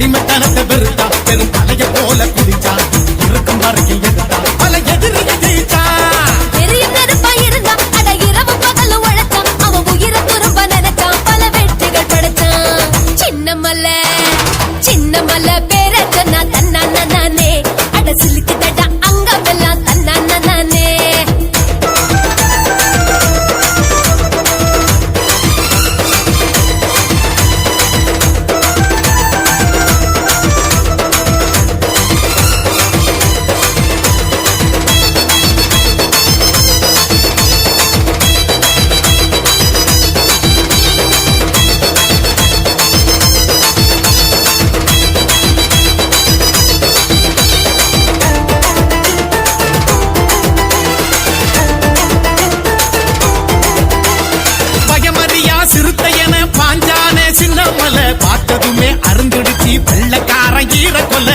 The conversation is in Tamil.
அடிமைத்தனத்தை வெறுத்தா பெரும் தலைய போல குதிச்சா இருக்கும் வரைக்கும் எடுத்தா பல எதிரிய ஜெயிச்சா பெரிய நெருப்பா இருந்தா அட இரவு பகல உழைச்சான் அவன் உயிரை துரும்ப நினைச்சான் பல வெற்றிகள் படைச்சான் சின்ன மலை பேர சொன்னா தன்னா நானே அட சிலுக்கு தட்டா அங்கமெல்லாம் தன்னா நானே சிறுத்தையன பாஞ்சான சின்ன மலை பார்த்ததுமே அருந்துடுச்சு வெள்ளக்காரன் ஈர கொல்ல